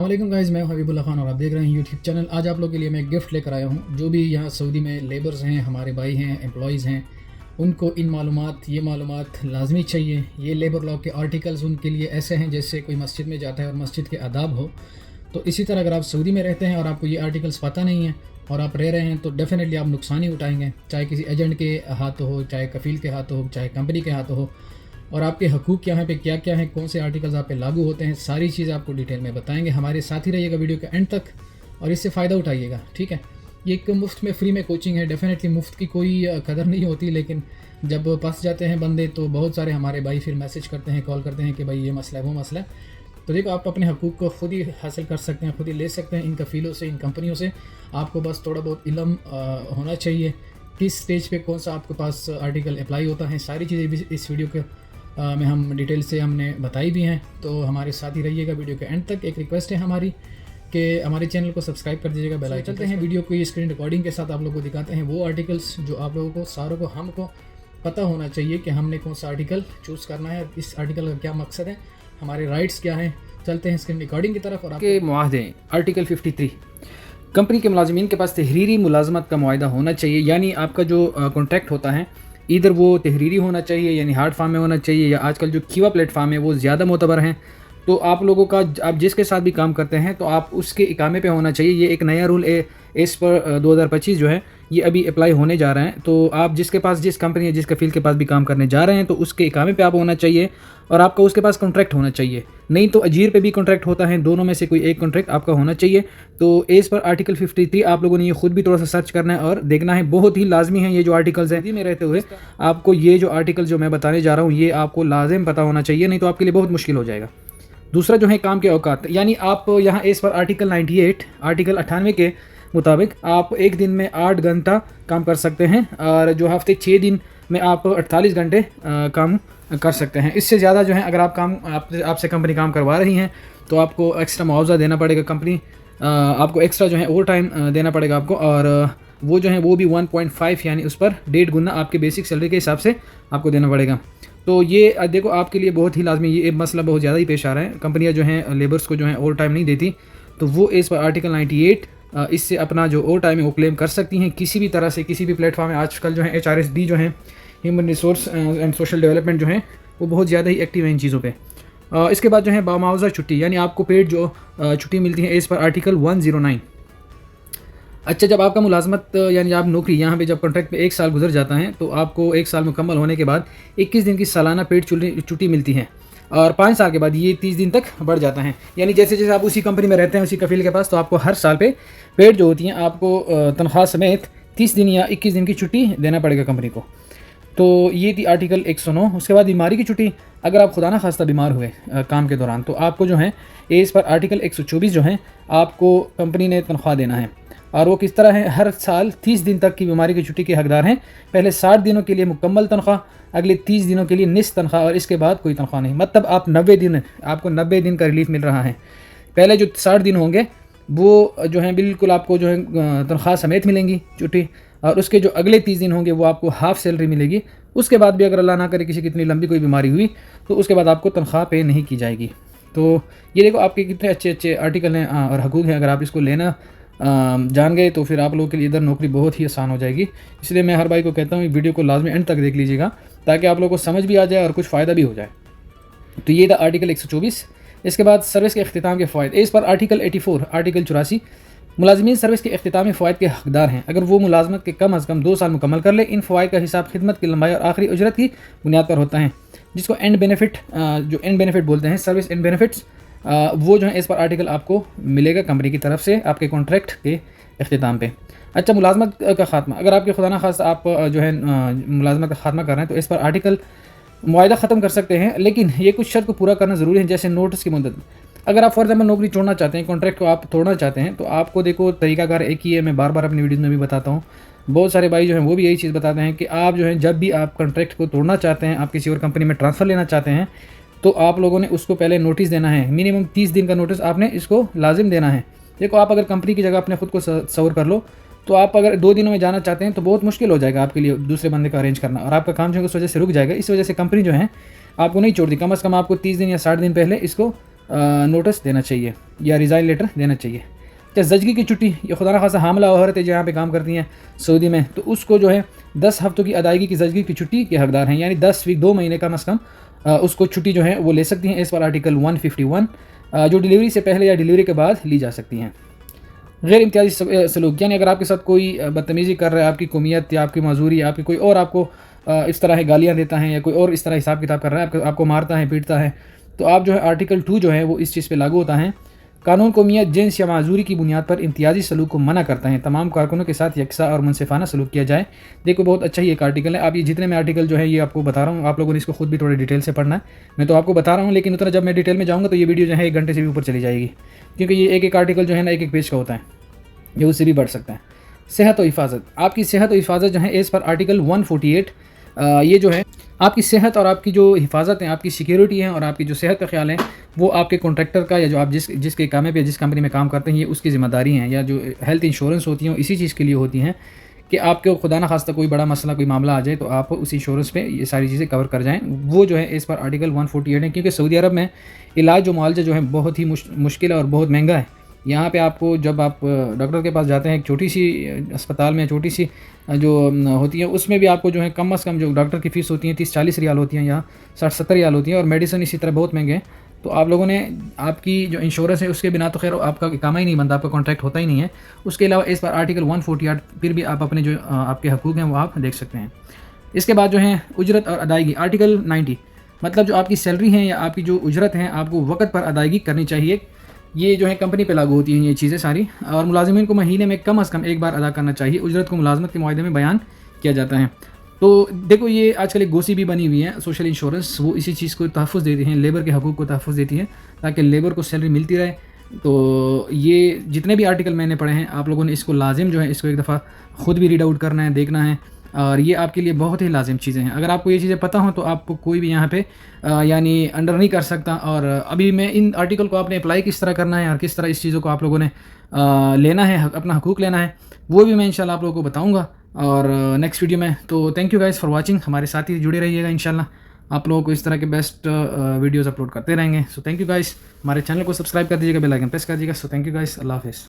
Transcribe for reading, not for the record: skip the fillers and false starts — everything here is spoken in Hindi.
वालेकुम गाइज़, मैं हबीबुल्लाह खान और आप देख रहे हैं यूट्यूब चैनल। आज आप लोगों के लिए मैं एक गिफ्ट लेकर आया हूँ। जो भी यहाँ सऊदी में लेबर्स हैं, हमारे भाई हैं, एम्प्लॉयज़ हैं, उनको ये मालूमात लाजमी चाहिए। ये लेबर लॉ के आर्टिकल्स उनके लिए ऐसे हैं जैसे कोई मस्जिद में जाता है और मस्जिद के आदाब हो। तो इसी तरह अगर आप सऊदी में रहते हैं और आपको ये आर्टिकल्स पता नहीं है और आप रह रहे हैं तो डेफ़िनेटली आप नुकसान ही उठाएंगे, चाहे किसी एजेंट के हाथों हो, चाहे कफ़ील के हाथों हो, चाहे कंपनी के हाथों हो। और आपके हकूक़ यहाँ पे क्या क्या हैं, कौन से आर्टिकल्स आप पे लागू होते हैं, सारी चीज़ें आपको डिटेल में बताएंगे। हमारे साथ ही रहिएगा वीडियो के एंड तक और इससे फ़ायदा उठाइएगा, ठीक है। ये एक मुफ्त में फ्री में कोचिंग है। डेफिनेटली मुफ्त की कोई कदर नहीं होती, लेकिन जब फंस जाते हैं बंदे तो बहुत सारे हमारे भाई फिर मैसेज करते हैं, कॉल करते हैं कि भाई ये मसला है, वो मसला है। तो देखो, आप अपने हकूक़ को ख़ुद ही हासिल कर सकते हैं, ख़ुद ही ले सकते हैं इन कफ़ीलों से, इन कंपनियों से। आपको बस थोड़ा बहुत इल्म होना चाहिए, किस स्टेज पे कौन सा आपके पास आर्टिकल अप्लाई होता है। सारी चीज़ें भी इस वीडियो के में हम डिटेल से हमने बताई भी हैं। तो हमारे साथ ही रहिएगा वीडियो के एंड तक। एक रिक्वेस्ट है हमारी कि हमारे चैनल को सब्सक्राइब कर दीजिएगा, बेल आइकन। चलते हैं वीडियो को स्क्रीन रिकॉर्डिंग के साथ आप लोगों को दिखाते हैं वो आर्टिकल्स जो आप लोगों को सारों को हमको पता होना चाहिए कि हमने कौन सा आर्टिकल चूज़ करना है, इस आर्टिकल का क्या मकसद है, हमारे राइट्स क्या हैं। चलते हैं स्क्रीन रिकॉर्डिंग की तरफ। और के मुआहदे आर्टिकल 53 कंपनी के मुलाजमीन के पास तहरीरी मुलाजमत का मुआहदा होना चाहिए। यानी आपका जो कॉन्ट्रैक्ट होता है, इधर वो तहरीरी होना चाहिए यानी हार्ड फार्म में होना चाहिए, या आजकल जो कीवा प्लेटफार्म है वो ज़्यादा मोतबर हैं। तो आप लोगों का, आप जिसके साथ भी काम करते हैं तो आप उसके इकामे पे होना चाहिए। ये एक नया रूल एस पर 2025 जो है ये अभी अप्लाई होने जा रहे हैं। तो आप जिसके पास, जिस कंपनी या जिस कफ़ील के पास भी काम करने जा रहे हैं तो उसके इकामे पे आप होना चाहिए और आपका उसके पास कॉन्ट्रैक्ट होना चाहिए। नहीं तो अजीर पे भी कॉन्ट्रैक्ट होता है, दोनों में से कोई एक कॉन्ट्रैक्ट आपका होना चाहिए। तो एज पर आर्टिकल 53 आप लोगों ने ये खुद भी थोड़ा सा सर्च करना है और देखना है, बहुत ही लाजमी है। ये जो आर्टिकल्स हैं में रहते हुए आपको ये जो आर्टिकल जो मैं बताने जा रहा हूँ ये आपको लाजिम पता होना चाहिए, नहीं तो आपके लिए बहुत मुश्किल हो जाएगा। दूसरा जो है काम के औकात, यानी आप यहाँ एज पर आर्टिकल 98 आर्टिकल 98 के मुताबिक आप एक दिन में 8 घंटा काम कर सकते हैं और जो हफ्ते 6 दिन में आप 48 घंटे काम कर सकते हैं। इससे ज़्यादा जो है अगर आपसे कंपनी काम करवा रही हैं तो आपको एक्स्ट्रा मुआवजा देना पड़ेगा। कंपनी आपको एक्स्ट्रा जो है ओवर टाइम देना पड़ेगा आपको, और वो जो है वो भी 1.5 यानी उस पर 1.5 गुना आपके बेसिक सैलरी के हिसाब से आपको देना पड़ेगा। तो ये देखो आपके लिए बहुत ही लाजमी, ये मसला बहुत ज़्यादा ही पेश आ रहा है। कंपनियां जो हैं लेबर्स को जो है ओवर टाइम नहीं देती, तो वो इस पर आर्टिकल 98 इससे अपना जो ओवर टाइम है वो क्लेम कर सकती हैं किसी भी तरह से, किसी भी प्लेटफॉर्म में। आजकल जो है HRSD जो है, human resource and social development जो है वो बहुत ज़्यादा ही एक्टिव है इन चीज़ों पे। इसके बाद जो है बामुआवजा छुट्टी, यानी आपको पेड जो छुट्टी मिलती है इस पर आर्टिकल 109। अच्छा, जब आपका मुलाजमत यानी आप नौकरी यहाँ पे जब कॉन्ट्रैक्ट पे 1 साल गुजर जाता है तो आपको 1 साल मुकम्मल होने के बाद 21 दिन की सालाना पेड छुट्टी मिलती है, और 5 साल के बाद ये 30 दिन तक बढ़ जाता है। यानी जैसे जैसे आप उसी कंपनी में रहते हैं, उसी कफील के पास, तो आपको हर साल पे पेड जो होती हैं आपको तनख्वाह समेत 30 दिन या 21 दिन की छुट्टी देना पड़ेगा कंपनी को। तो ये थी आर्टिकल 109। उसके बाद बीमारी की छुट्टी, अगर आप खुदा ना खास्ता बीमार हुए काम के दौरान तो आपको जो है इस पर आर्टिकल 124 जो है आपको कंपनी ने तनख्वाह देना है। और वो किस तरह है, हर साल 30 दिन तक की बीमारी की छुट्टी के हकदार हैं। पहले 60 दिनों के लिए मुकम्मल तनख्वाह, अगले 30 दिनों के लिए निस्फ तनख्वाह, और इसके बाद कोई तनख्वाह नहीं। मतलब आप 90 दिन, आपको 90 दिन का रिलीफ मिल रहा है। पहले जो 60 दिन होंगे वो जो है बिल्कुल आपको जो है तनख्वाह समेत मिलेंगी छुट्टी, और उसके जो अगले 30 दिन होंगे वो आपको हाफ़ सैलरी मिलेगी। उसके बाद भी अगर अल्लाह ना करे किसी कितनी लंबी कोई बीमारी हुई तो उसके बाद आपको तनख्वाह पे नहीं की जाएगी। तो ये देखो आपके कितने अच्छे अच्छे आर्टिकल हैं और हकूक़ हैं। अगर आप इसको लेना जान गए तो फिर आप लोगों के लिए इधर नौकरी बहुत ही आसान हो जाएगी। इसलिए मैं हर भाई को कहता हूँ वीडियो को लाजमी एंड तक देख लीजिएगा ताकि आप लोगों को समझ भी आ जाए और कुछ फ़ायदा भी हो जाए। तो ये था आर्टिकल 124। इसके बाद सर्विस के अख्तिताम के फ़ायदे, इस पर आर्टिकल 84 आर्टिकल 84 मुलाजमीन सर्विस के अख्तितामी फ़वाइद के हकदार हैं अगर वो मुलाजमत के कम अज़ कम 2 साल मुकम्मल कर ले। इन फ़वाइद का हिसाब खिदमत की लंबाई और आखिरी उजरत की बुनियाद पर होता है, जिसको एंड बेनिफिट, जो एंड बेनिफिट बोलते हैं, सर्विस एंड बेनिफिट्स, वो जो है इस पर आर्टिकल आपको मिलेगा कंपनी की तरफ से आपके कॉन्ट्रैक्ट के अख्तिताम पे। अच्छा, मुलाजमत का खात्मा, अगर आपके खुदा न खास्ता आप जो है मुलाजमत का खात्मा कर रहे हैं तो इस पर आर्टिकल मुआहदा ख़त्म कर सकते हैं, लेकिन ये कुछ शर्त को पूरा करना ज़रूरी है, जैसे नोटिस की मुद्दत। अगर आप फॉर एग्जाम्पल नौकरी छोड़ना चाहते हैं, कॉन्ट्रैक्ट को आप तोड़ना चाहते हैं, तो आपको देखो तरीकाकार एक ही है, मैं बार बार अपनी वीडियोज़ में भी बताता हूँ। बहुत सारे भाई जो हैं वो भी यही चीज़ बताते हैं कि आप जो है जब भी आप कॉन्ट्रैक्ट को तोड़ना चाहते हैं, आप किसी और कंपनी में ट्रांसफ़र लेना चाहते हैं, तो आप लोगों ने उसको पहले नोटिस देना है। मिनिमम 30 दिन का नोटिस आपने इसको लाजिम देना है। देखो, आप अगर कंपनी की जगह अपने खुद को सवर कर लो तो आप अगर 2 दिनों में जाना चाहते हैं तो बहुत मुश्किल हो जाएगा आपके लिए दूसरे बंदे का अरेंज करना, और आपका काम जो है उस वजह से रुक जाएगा। इस वजह से कंपनी जो है आपको नहीं छोड़ती, कम अज़ कम आपको 30 दिन या 60 दिन पहले इसको नोटिस देना चाहिए या रिज़ाइन लेटर देना चाहिए। क्या ज़चगी की छुट्टी, ये खुदा न खासा हामला औरतें जहाँ पे काम करती हैं सऊदी में, तो उसको जो है 10 हफ्तों की अदायगी की ज़चगी की छुट्टी के हकदार हैं, यानी 10 वीक 2 महीने कम अज़ कम उसको छुट्टी जो है वो ले सकती हैं इस पर आर्टिकल 151, जो डिलीवरी से पहले या डिलीवरी के बाद ली जा सकती हैं। गैर इम्तियाजी सलूक, यानी अगर आपके साथ कोई बदतमीज़ी कर रहा है, आपकी कौमियत या आपकी मजूरी या आपकी कोई और आपको इस तरह गालियाँ देता है या कोई और इस तरह हिसाब किताब कर रहा है, आपको मारता है, पीटता है, तो आप जो है आर्टिकल 2 जो है वो इस चीज़ पे लागू होता है। कानून कौमियत, जिन्स या माजूरी की बुनियाद पर इम्तियाजी सलूक को मना करता है। तमाम कारकुनों के साथ यकसा और मुनसिफाना सलूक किया जाए। देखो बहुत अच्छा ही एक आर्टिकल है। आप ये जितने मैं आर्टिकल जो है ये आपको बता रहा हूँ, आप लोगों ने इसको खुद भी थोड़े डिटेल से पढ़ना है। मैं तो आपको बता रहा हूँ, लेकिन उतना जब मैं डिटेल में जाऊँगा तो ये वीडियो जो है 1 घंटे से भी ऊपर चली जाएगी, क्योंकि ये एक आर्टिकल जो है ना एक पेज का होता है, ये उससे भी बढ़ सकता है। सेहत और हिफाजत, आपकी सेहत और हिफाजत जो है एज़ पर आर्टिकल 148, ये जो है आपकी सेहत और आपकी जो हिफाजत है, आपकी सिक्योरिटी है और आपकी जो सेहत का ख्याल है, वो आपके कॉन्ट्रैक्टर का या जो आप जिसके कामे पे जिस कंपनी में काम करते हैं ये उसकी ज़िम्मेदारी हैं, या जो हेल्थ इंश्योरेंस होती हैं इसी चीज़ के लिए होती हैं कि आपके खुदा न खास्ता कोई बड़ा मसला कोई मामला आ जाए तो आप उस इंश्योरेंस पे ये सारी चीज़ें कवर कर जाएँ। वो जो है इस पर आर्टिकल 148 है, क्योंकि सऊदी अरब में इलाज जो मुआवजा जो है बहुत ही मुश्किल है और बहुत महंगा है। यहाँ पे आपको जब आप डॉक्टर के पास जाते हैं, एक छोटी सी अस्पताल में छोटी सी जो होती है उसमें भी आपको जो है कम अज़ कम जो डॉक्टर की फ़ीस होती है 30-40 रियाल होती हैं, यहाँ 60-70 रियाल होती हैं, और मेडिसिन इसी तरह बहुत महंगे हैं। तो आप लोगों ने आपकी जो इंश्योरेंस है उसके बिना तो खैर आपका काम ही नहीं बनता, आपका कॉन्ट्रैक्ट होता ही नहीं है। उसके अलावा इस पर आर्टिकल 148 फिर भी आप अपने जो आपके हकूक़ हैं वो आप देख सकते हैं। इसके बाद जो है उजरत और अदायगी, आर्टिकल 90, मतलब जो आपकी सैलरी है या आपकी जो उजरत हैं आपको वक़्त पर अदायगी करनी चाहिए। ये जो है कंपनी पे लागू होती हैं ये चीज़ें सारी, और मुलाजिमीन को महीने में कम अज़ कम एक बार अदा करना चाहिए। उजरत को मुलाजमत के मुआहदे में बयान किया जाता है। तो देखो ये आजकल एक गोसी भी बनी हुई है, सोशल इंश्योरेंस, वो इसी चीज़ को तहफ़्फ़ुज़ देती हैं, लेबर के हकूक़ को तहफ़्फ़ुज़ देती है ताकि लेबर को सैलरी मिलती रहे। तो ये जितने भी आर्टिकल मैंने पढ़े हैं आप लोगों ने इसको लाजिम जो है इसको एक दफ़ा ख़ुद भी रीड आउट करना है, देखना है, और ये आपके लिए बहुत ही लाजिम चीज़ें हैं। अगर आपको ये चीज़ें पता हो तो आपको कोई भी यहाँ पे यानी अंडर नहीं कर सकता। और अभी मैं इन आर्टिकल को आपने अप्लाई किस तरह करना है और किस तरह इस चीज़ों को आप लोगों ने लेना है, अपना हकूक़ लेना है, वो भी मैं इंशाल्लाह आप लोगों को बताऊँगा और नेक्स्ट वीडियो में। तो thank you guys for watching, हमारे साथ ही जुड़े रहिएगा। इंशाल्लाह आप लोगों को इस तरह के बेस्ट वीडियोज़ अपलोड करते रहेंगे। सो थैंक यू गाइज़, हमारे चैनल को सब्सक्राइब कर दीजिएगा, बेल आइकन प्रेस कर दीजिएगा। सो थैंक यू गाइज़, अल्लाह हाफ़िज़।